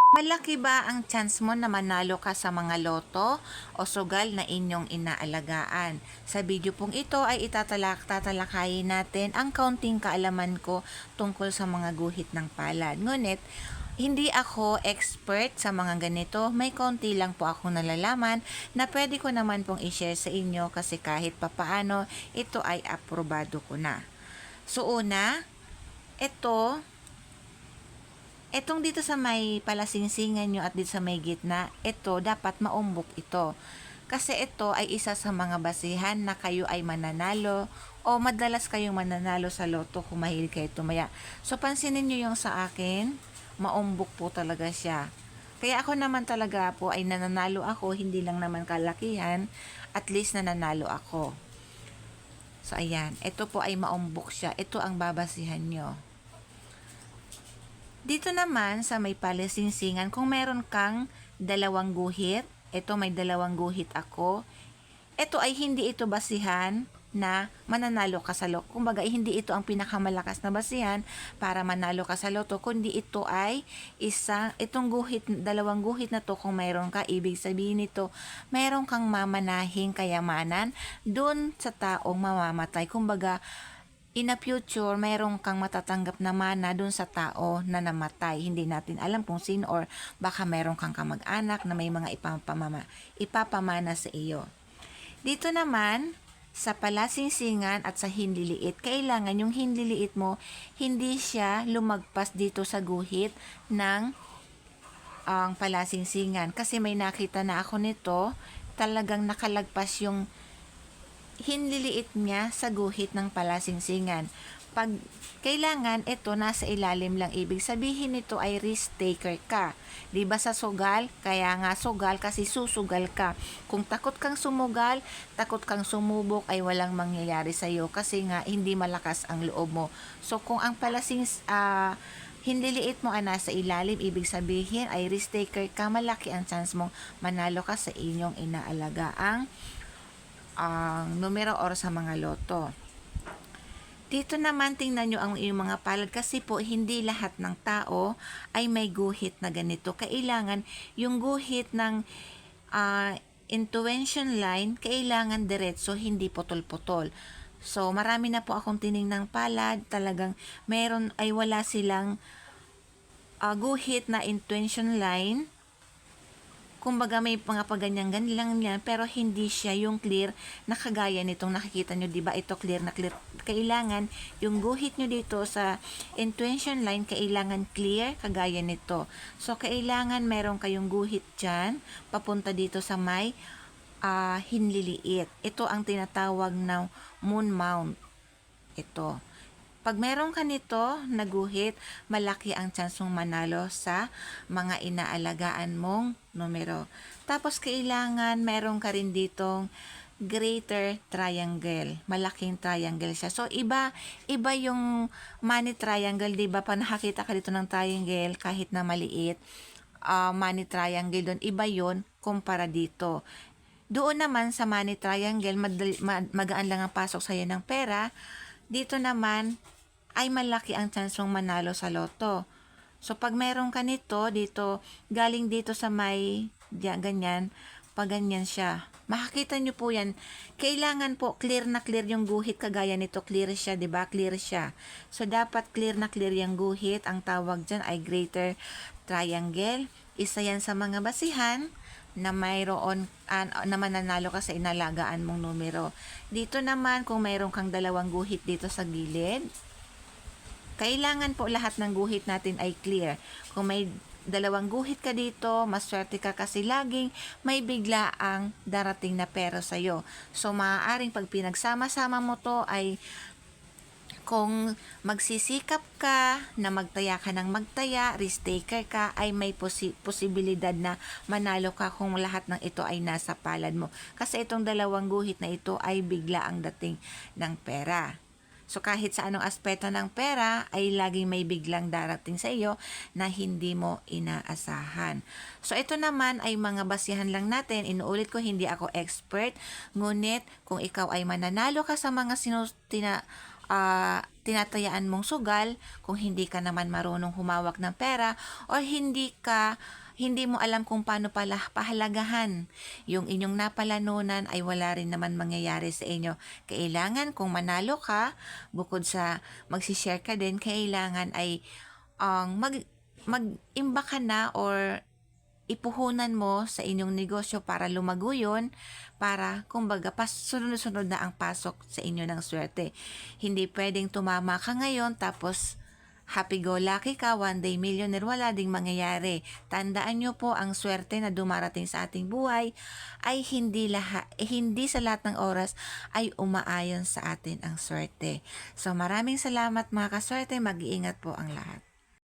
Malaki ba ang chance mo na manalo ka sa mga loto o sugal na inyong inaalagaan? Sa video pong ito ay tatalakayin natin ang kaunting kaalaman ko tungkol sa mga guhit ng palad. Ngunit, hindi ako expert sa mga ganito. May kaunti lang po akong nalalaman na pwede ko naman pong i-share sa inyo kasi kahit papaano ito ay aprobado ko na. So una, Etong dito sa may palasingsingan nyo at dito sa may gitna, ito dapat maumbok ito. Kasi ito ay isa sa mga basihan na kayo ay mananalo o madalas kayong mananalo sa loto kung mahilig kayo tumaya. So pansinin nyo yung sa akin, maumbok po talaga siya. Kaya ako naman talaga po ay nananalo ako, hindi lang naman kalakihan, at least nananalo ako. So ayan, ito po ay maumbok siya. Ito ang babasihan nyo. Dito naman sa may palasingsingan, kung meron kang dalawang guhit, ito may dalawang guhit ako, ito ay hindi ito basihan na mananalo ka sa loto. Kumbaga, hindi ito ang pinakamalakas na basihan para manalo ka sa loto, kundi ito ay itong guhit, dalawang guhit na to, kung mayroon ka, ibig sabihin nito, mayroon kang mamanahing kayamanan dun sa taong mamamatay. Kumbaga, in a future, mayroon kang matatanggap na mana dun sa tao na namatay. Hindi natin alam kung sino or baka mayroon kang kamag-anak na may mga ipapamana sa iyo. Dito naman, sa palasingsingan at sa hinliliit, kailangan yung hinliliit mo, hindi siya lumagpas dito sa guhit ng ang palasingsingan. Kasi may nakita na ako nito, talagang nakalagpas yung hinliliit niya sa guhit ng palasingsingan. Pag kailangan ito nasa ilalim lang, ibig sabihin nito ay risk taker ka. 'Di ba sa sugal? Kaya nga sugal kasi susugal ka. Kung takot kang sumugal, takot kang sumubok, ay walang mangyayari sa iyo kasi nga hindi malakas ang loob mo. So kung ang hinliliit mo ay nasa ilalim, ibig sabihin ay risk taker ka, malaki ang chance mong manalo ka sa inyong inaalagaang numero or sa mga loto. Dito naman tingnan nyo ang iyong mga palad kasi po hindi lahat ng tao ay may guhit na ganito. Kailangan yung guhit ng intuition line, kailangan diretso, hindi putol-putol. So marami na po akong tiningnang palad, talagang meron ay wala silang guhit na intuition line. Kumbaga may mga paganyan-ganyan lang, pero hindi siya yung clear na kagaya nitong nakikita nyo, diba? Ito clear na clear. Kailangan yung guhit nyo dito sa intuition line, kailangan clear kagaya nito. So kailangan meron kayong guhit dyan papunta dito sa may hinliliit. Ito ang tinatawag na moon mount. Ito. Pag meron ka nito na guhit, malaki ang chance mong manalo sa mga inaalagaan mong numero. Tapos kailangan meron ka rin ditong greater triangle. Malaking triangle siya. So iba yung money triangle, 'di ba? Pa nakakita ka dito ng triangle kahit na maliit, money triangle doon, iba 'yon kumpara dito. Doon naman sa money triangle, magaan lang ang pasok sa iyo ng pera. Dito naman ay malaki ang chance mong manalo sa loto. So pag meron ka nito dito, galing dito sa may ganyan, pag ganyan siya, makikita nyo po yan. Kailangan po clear na clear yung guhit kagaya nito, clear siya, 'di ba? Clear siya. So dapat clear na clear yung guhit. Ang tawag diyan ay greater triangle. Isa yan sa mga basihan na mayroon na mananalo ka sa inalagaan mong numero. Dito naman, kung mayroon kang dalawang guhit dito sa gilid, kailangan po lahat ng guhit natin ay clear. Kung may dalawang guhit ka dito, maswerte ka kasi laging may bigla ang darating na pera sa'yo. So, maaaring pag pinagsama-sama mo to ay kung magsisikap ka na magtaya ka ng magtaya, risk taker ka, ay may posibilidad na manalo ka kung lahat ng ito ay nasa palad mo. Kasi itong dalawang guhit na ito ay bigla ang dating ng pera. So kahit sa anong aspeto ng pera ay laging may biglang darating sa iyo na hindi mo inaasahan. So ito naman ay mga basihan lang natin. Inuulit ko, hindi ako expert. Ngunit kung ikaw ay mananalo ka sa mga tinatayaan mong sugal, kung hindi ka naman marunong humawak ng pera, o hindi mo alam kung paano pala pahalagahan yung inyong napalanunan, ay wala rin naman mangyayari sa inyo. Kailangan kung manalo ka, bukod sa magsishare ka din, kailangan ay mag-imba ka na or ipuhunan mo sa inyong negosyo para lumago yun, para kumbaga sunod-sunod na ang pasok sa inyo ng swerte. Hindi pwedeng tumama ka ngayon tapos happy-go-lucky ka, one day millionaire, wala ding mangyayari. Tandaan nyo po, ang swerte na dumarating sa ating buhay ay hindi sa lahat ng oras ay umaayon sa atin ang swerte. So maraming salamat mga kaswerte, mag-iingat po ang lahat.